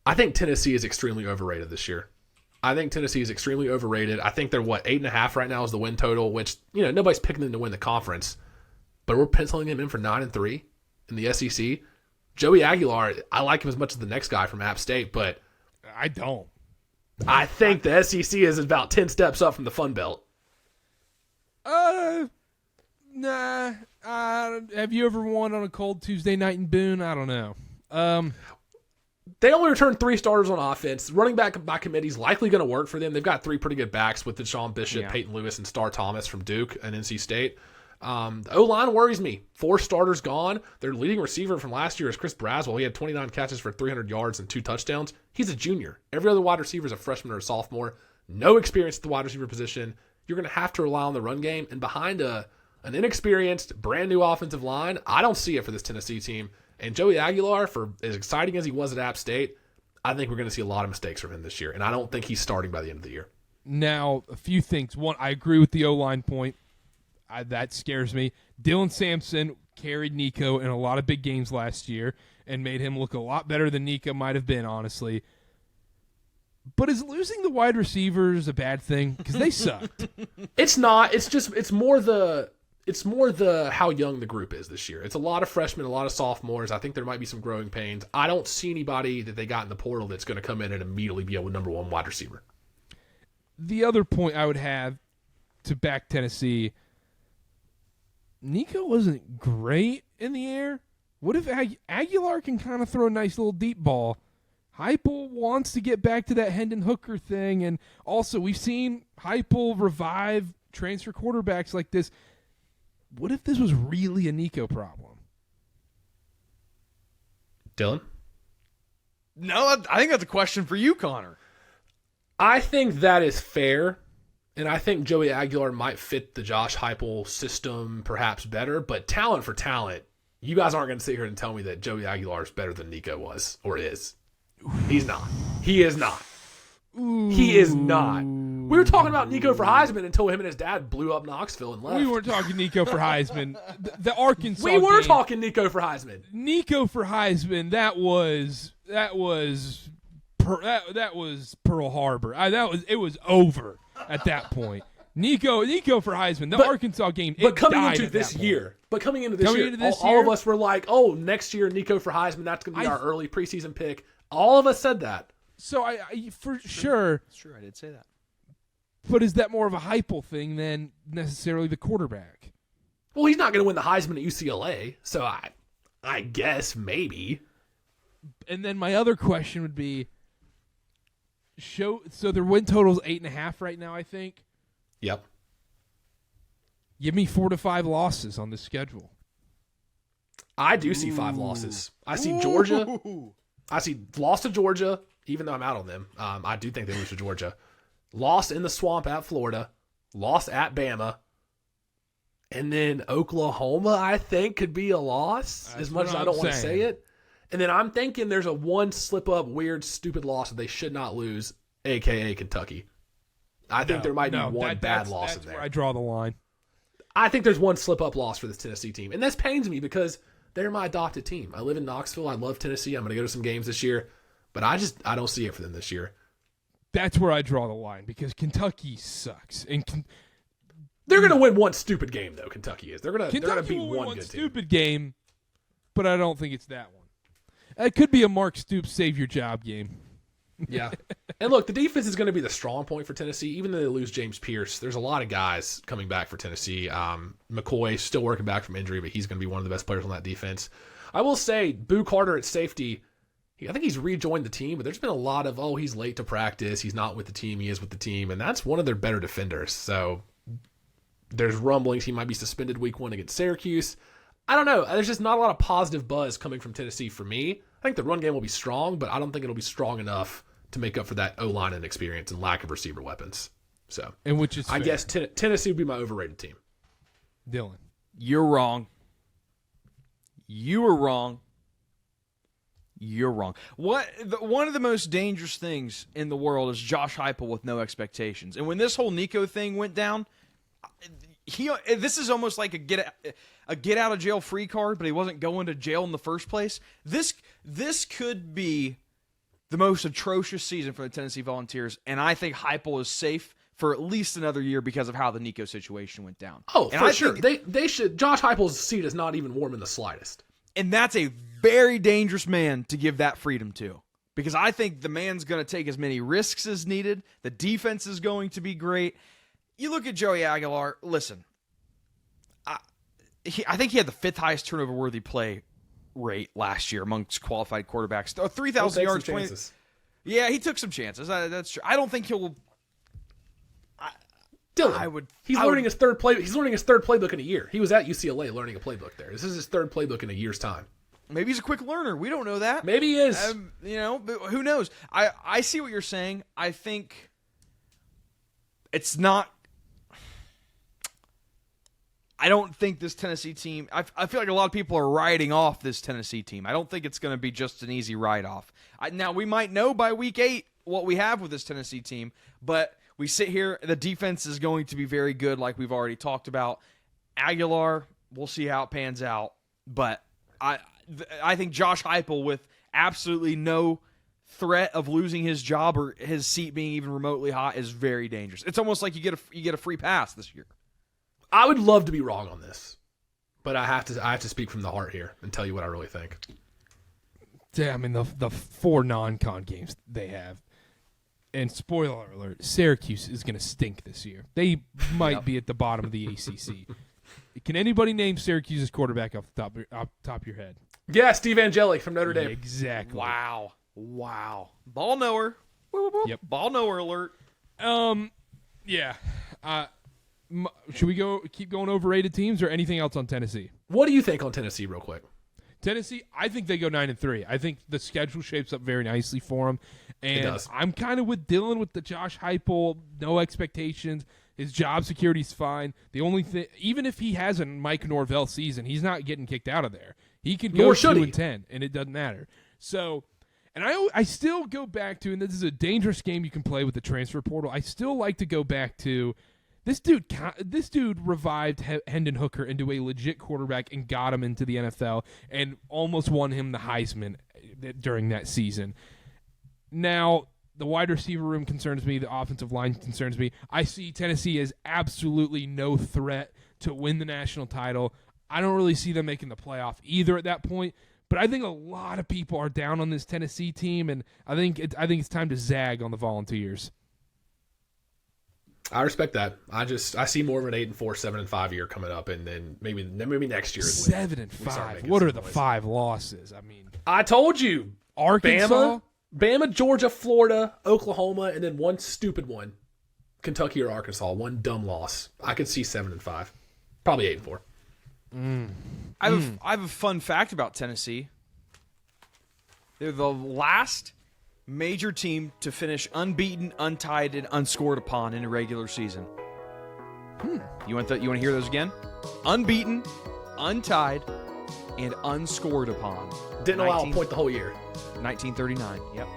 I think Tennessee is extremely overrated this year. I think they're 8.5 right now is the win total, which, nobody's picking them to win the conference, but we're penciling him in for 9-3 in the SEC. Joey Aguilar, I like him as much as the next guy from App State, but I don't. I think the SEC is about 10 steps up from the Fun Belt. Nah. Have you ever won on a cold Tuesday night in Boone? I don't know. They only returned 3 starters on offense. Running back by committee is likely going to work for them. They've got 3 pretty good backs with Deshaun Bishop, Peyton Lewis, and Star Thomas from Duke and NC State. The O-line worries me. 4 starters gone. Their leading receiver from last year is Chris Braswell. He had 29 catches for 300 yards and 2 touchdowns. He's a junior. Every other wide receiver is a freshman or a sophomore. No experience at the wide receiver position. You're going to have to rely on the run game. And behind an inexperienced, brand new offensive line, I don't see it for this Tennessee team. And Joey Aguilar, for as exciting as he was at App State, I think we're going to see a lot of mistakes from him this year. And I don't think he's starting by the end of the year. Now, a few things. One, I agree with the O-line point. That scares me. Dylan Sampson carried Nico in a lot of big games last year and made him look a lot better than Nico might have been, honestly. But is losing the wide receivers a bad thing? Because they sucked. It's not. It's more the how young the group is this year. It's a lot of freshmen, a lot of sophomores. I think there might be some growing pains. I don't see anybody that they got in the portal that's going to come in and immediately be a number 1 wide receiver. The other point I would have to back Tennessee, Nico wasn't great in the air. What if Aguilar can kind of throw a nice little deep ball? Heupel wants to get back to that Hendon Hooker thing, and also we've seen Heupel revive transfer quarterbacks like this. What if this was really a Nico problem? Dylan? No, I think that's a question for you, Connor. I think that is fair, and I think Joey Aguilar might fit the Josh Heupel system perhaps better, but talent for talent, you guys aren't going to sit here and tell me that Joey Aguilar is better than Nico was or is. He's not. He is not. He is not. We were talking about Nico for Heisman until him and his dad blew up Knoxville and left. We weren't talking Nico for Heisman. The Arkansas We were game, talking Nico for Heisman. Nico for Heisman. That was Pearl Harbor. It was over at that point. Nico for Heisman. The Arkansas game. But coming into this year, all of us were like, "Oh, next year Nico for Heisman. That's going to be our early preseason pick." All of us said that. So I for sure. It's true. I did say that. But is that more of a Heupel thing than necessarily the quarterback? Well, he's not going to win the Heisman at UCLA, so I guess maybe. And then my other question would be, so their win total's 8.5 right now, I think. Yep. Give me 4 to 5 losses on the schedule. I do see 5 losses. I see Georgia. I see loss to Georgia, even though I'm out on them. I do think they lose to Georgia. Loss in the swamp at Florida. Loss at Bama. And then Oklahoma, I think, could be a loss, as much as I don't want to say it. And then I'm thinking there's a one slip-up, weird, stupid loss that they should not lose, a.k.a. Kentucky. I think there might be one bad loss in there. That's where I draw the line. I think there's one slip-up loss for this Tennessee team. And this pains me because they're my adopted team. I live in Knoxville. I love Tennessee. I'm going to go to some games this year. But I don't see it for them this year. That's where I draw the line because Kentucky sucks. And they're going to win one stupid game, though, Kentucky is. They're going to beat one good team. Stupid game, but I don't think it's that one. It could be a Mark Stoops save your job game. Yeah. And look, the defense is going to be the strong point for Tennessee. Even though they lose James Pierce, there's a lot of guys coming back for Tennessee. McCoy still working back from injury, but he's going to be one of the best players on that defense. I will say, Boo Karter at safety, I think he's rejoined the team, but there's been a lot of, he's late to practice. He's not with the team. He is with the team. And that's one of their better defenders. So there's rumblings he might be suspended week 1 against Syracuse. I don't know. There's just not a lot of positive buzz coming from Tennessee for me. I think the run game will be strong, but I don't think it'll be strong enough to make up for that O-line inexperience and lack of receiver weapons. So, and which is I guess Tennessee would be my overrated team. Dylan, you're wrong. You were wrong. You're wrong. One of the most dangerous things in the world is Josh Heupel with no expectations. And when this whole Nico thing went down, this is almost like a get out of jail free card, but he wasn't going to jail in the first place. This could be the most atrocious season for the Tennessee Volunteers, and I think Heupel is safe for at least another year because of how the Nico situation went down. Oh, and for sure. They should. Josh Heupel's seat is not even warm in the slightest. And that's a very dangerous man to give that freedom to. Because I think the man's going to take as many risks as needed. The defense is going to be great. You look at Joey Aguilar. Listen, I think he had the 5th highest turnover-worthy play rate last year amongst qualified quarterbacks. 3,000 yards. 20, yeah, he took some chances. That's true. I don't think he'll. Dylan, he's learning his third playbook in a year. He was at UCLA learning a playbook there. This is his third playbook in a year's time. Maybe he's a quick learner. We don't know that. Maybe he is. But who knows? I see what you're saying. I think it's not. I don't think this Tennessee team. I feel like a lot of people are writing off this Tennessee team. I don't think it's going to be just an easy write-off. Now, we might know by week 8 what we have with this Tennessee team, but we sit here. The defense is going to be very good, like we've already talked about. Aguilar, we'll see how it pans out. But I think Josh Heupel, with absolutely no threat of losing his job or his seat being even remotely hot, is very dangerous. It's almost like you get a free pass this year. I would love to be wrong on this, but I have to speak from the heart here and tell you what I really think. Yeah, I mean the 4 non-con games they have. And spoiler alert, Syracuse is going to stink this year. They might be at the bottom of the ACC. Can anybody name Syracuse's quarterback off the top of your head? Yeah, Steve Angeli from Notre Dame. Exactly. Wow. Ball knower. Yep. Ball knower alert. Yeah. Should we keep going overrated teams or anything else on Tennessee? What do you think on Tennessee, real quick? Tennessee, I think they go 9-3. I think the schedule shapes up very nicely for them. And it does. I'm kind of with Dylan with the Josh Heupel, no expectations. His job security's fine. The only thing, even if he has a Mike Norvell season, he's not getting kicked out of there. He could go 2-10, and it doesn't matter. So, and I still go back to, and this is a dangerous game you can play with the transfer portal. I still like to go back to this dude revived Hendon Hooker into a legit quarterback and got him into the NFL and almost won him the Heisman during that season. Now, the wide receiver room concerns me. The offensive line concerns me. I see Tennessee as absolutely no threat to win the national title. I don't really see them making the playoff either at that point. But I think a lot of people are down on this Tennessee team, and I think it's time to zag on the Volunteers. I respect that. I see more of an 8-4, 7-5 year coming up, and then maybe next year. 7-5. What are the 5 losses? I mean, I told you, Arkansas, Bama, Georgia, Florida, Oklahoma, and then one stupid one, Kentucky or Arkansas. One dumb loss. I could see 7-5, probably 8-4. I have a fun fact about Tennessee. They're the last major team to finish unbeaten, untied, and unscored upon in a regular season. You want to hear those again? Unbeaten, untied, and unscored upon. Didn't allow a point the whole year. 1939. Yep.